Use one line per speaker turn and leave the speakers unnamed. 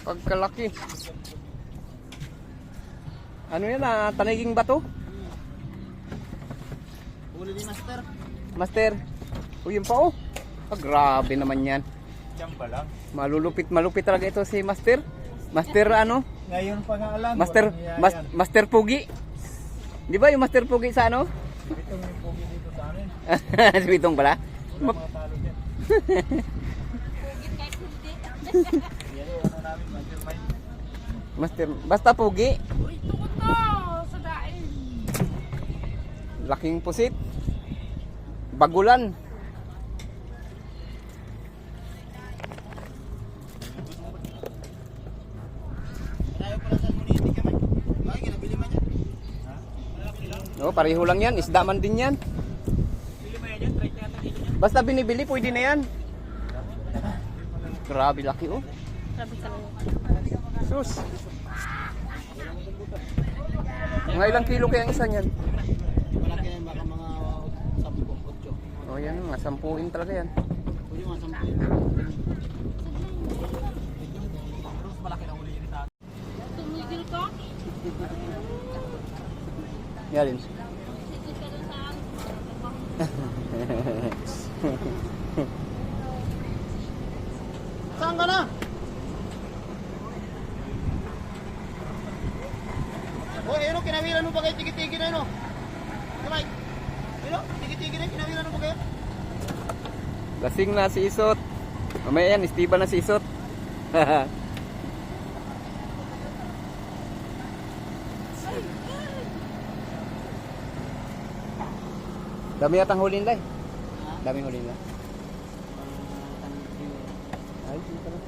Pagkalaki. Ano yan taniging bato?
Huli ni Master.
Master. O yun pa oh. Grabe naman yan.
Diyan pa lang.
Malupit talaga ito si Master. Master ano?
Ngayon pa nga alam.
Master Pugi. Di ba yung Master Pugi sa ano?
Bitong yung pogi dito sa amin.
Si Bitong pala?
Wala mga talo dyan. Yan yung ano namin, mastermind.
Master, basta Pugi.
Uy, tukot na sa daing.
Laking pusit. Bagulan.
Malayo pala sa community ka man. Bakit ginabili man yan?
No, pareho lang yan. Isda man din yan.
Bili mo yan dyan, try na natin dito dyan.
Basta binibili, pwede na yan. Grabe laki oh.
Sabi ka lang.
Sus. Mga ilang kilo kaya ang isa niyan?
Malaki yan, baka mga 10-8.
O yan, mga 10 talaga yan.
Pwede mga 10. Mas malaki na huli yun sa atin.
Tumigil ka?
Yan.
Sigil ka doon sa
Saan ka na? Oh, ano, kinawilan mo ba kayo tigi-tigi na yun, oh? Kamay. Ano, tigi-tigi na, kinawilan mo ba kayo?
Lasing na si Isot. Mamaya yan, istiba na si Isot. Dami yatang hulin lang. Daming hulin lang. Ay, hindi pala.